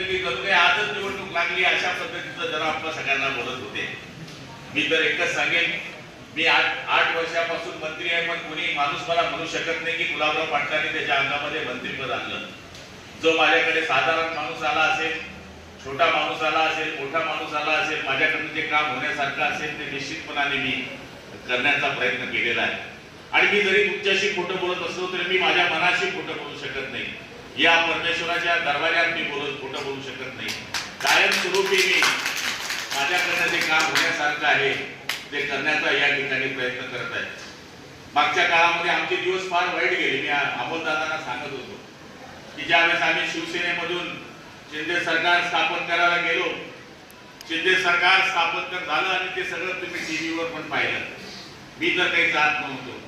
होतं की जणू काही आजच निवडणूक लागली अशा पद्धतीचं जरा आपल्या सगळ्यांना बोलत होते. मी तर एकच सांगेन, मी 8 वर्षापासून मंत्री आहे, पण कोणी माणूस मला म्हणू शकत नाही की गुलाबराव पाटलांनी त्याच्या अंगामध्ये मंत्रीपद आणलं. जो माझ्याकडे साधारण माणूस आला असेल, छोटा माणूस आला असेल, मोठा माणूस आला असेल, माझ्याकडून जे काम होण्यासारखं असेल ते निश्चितपणाने मी करण्याचा प्रयत्न केलेला आहे. आणि मी जरी तुमच्याशी खोटं बोलत असलो तरी मी माझ्या मनाशी खोटं बोलू शकत नाही. या परमेश्वराच्या दरबारात मी खोटं बोलू शकत नाही. कायमस्वरूपी मी माझ्याकडनं जे काम होण्यासारखं आहे ते करण्याचा या ठिकाणी प्रयत्न करत आहे. मागच्या काळामध्ये आमचे दिवस फार वाईट गेले. मी अमोलदादांना सांगत होतो की ज्यावेळेस आम्ही शिवसेनेमधून शिंदे सरकार स्थापन करायला गेलो, शिंदे सरकार स्थापन झालं आणि ते सगळं तुम्ही टीव्हीवर पण पाहिलं. मी तर काही जात नव्हतो,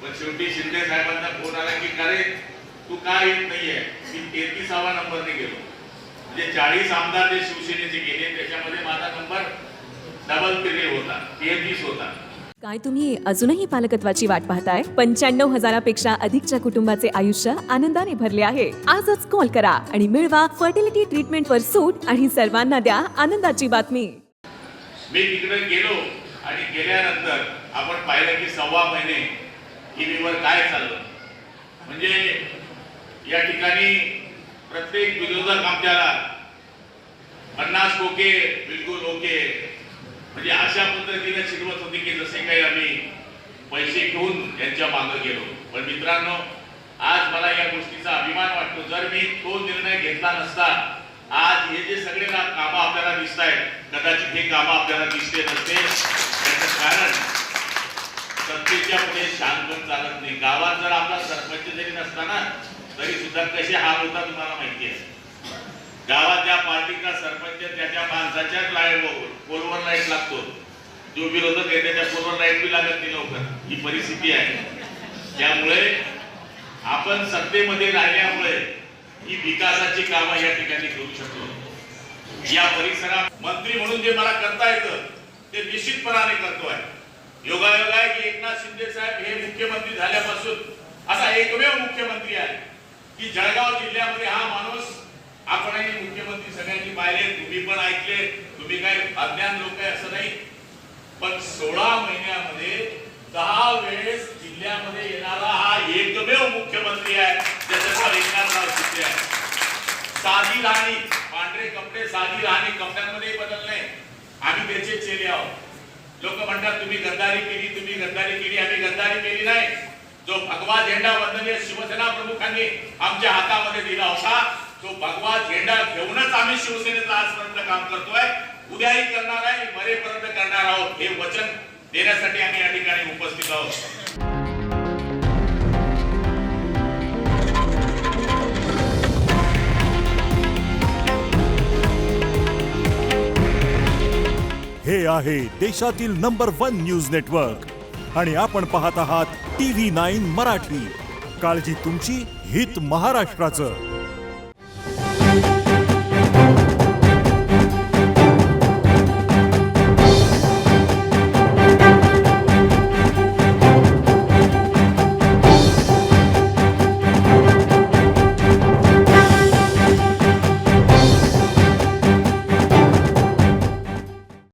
पण शेवटी शिंदे साहेबांचा फोन आला की अरे तू का येत नाहीये. मी 33वा नंबरने गेलो. म्हणजे 40 आमदार जे शिवसेनेचे गेले त्याच्यामध्ये माझा नंबर डबल पिरियड होता, 33 होता. काय तुम्ही अजूनही पालकत्वाची वाट पाहताय? 95,000पेक्षा अधिकच्या कुटुंबाचे आयुष्य आनंदाने भरले आहे. आजच कॉल करा आणि मिळवा फर्टिलिटी ट्रीटमेंटवर सूट आणि सर्वांना द्या आनंदाची बातमी. मी तिकडे गेलो आणि गेल्यानंतर आपण पाहिलं की 1.25 महिने टीव्हीवर काय चाललं. म्हणजे या ठिकाणी प्रत्येक विरोधक आपल्याला 50 ओके बिलकुल ओके म्हणजे अशा पद्धतीने शिकवत होती की जसे काही आम्ही पैसे घेऊन यांच्या मागे गेलो. पण मित्रांनो, आज मला या गोष्टीचा अभिमान वाटतो. जर मी तो निर्णय घेतला नसता आज हे जे सगळे कामं आपल्याला दिसत आहेत, कदाचित हे कामं आपल्याला दिसले नसते. त्याचं कारण सत्तेच्या पुढे शान पण चालत नाही. गावात जर आपला सरपंच जरी नसताना तरी सुद्धा कसे हाल होता तुम्हाला माहिती आहे. गावात ज्या पार्टीचा सरपंच त्याच्या माणसाच्या पोलवर लाईट लागतो, जो विरोधक आहे त्याच्या पोलवर लाईट बी लागत नाही लवकर. ही परिस्थिती आहे. त्यामुळे आपण सत्तेमध्ये राहिल्यामुळे ही विकासाची कामं या ठिकाणी करू शकतो. या परिसरात मंत्री म्हणून जे मला करता येतं ते निश्चितपणाने करतोय. योगायोग आहे की एकनाथ शिंदे साहेब हे मुख्यमंत्री झाल्यापासून असा एकमेव मुख्यमंत्री आहे की जळगाव जिल्ह्यामध्ये हा माणूस आपणही मुख्यमंत्री सगळ्यांनी पाहिले, तुम्ही पण ऐकले, तुम्ही काय अज्ञान लोक आहे असं नाही. पण 16 महिन्यामध्ये 10 वेळेस जिल्ह्यामध्ये येणारा हा एकमेव मुख्यमंत्री आहे ज्याचं एकनाथराव शिंदे आहे. साधी राहणी, पांढरे कपडे, साधी राहणी, कपड्यांमध्ये बदल नाही. आम्ही त्याचे चेले आहोत. लोक म्हणतात तुम्ही गद्दारी केली, तुम्ही गद्दारी केली. आम्ही गद्दारी केली नाही. जो भगवा झेंडा वंदनीय शिवसेना प्रमुखांनी आमच्या हातामध्ये दिला होता, तो भगवा झेंडा घेऊनच आम्ही शिवसेनेचं आजपर्यंत काम करतोय. उद्याही करणार आहे, मरेपर्यंत करणार आहोत. हे वचन देण्यासाठी आम्ही या ठिकाणी उपस्थित आहोत. हे आहे देशातील नंबर 1 न्यूज नेटवर्क आणि आपण पाहत आहात TV9 मराठी. काळजी तुमची, हित महाराष्ट्राचं.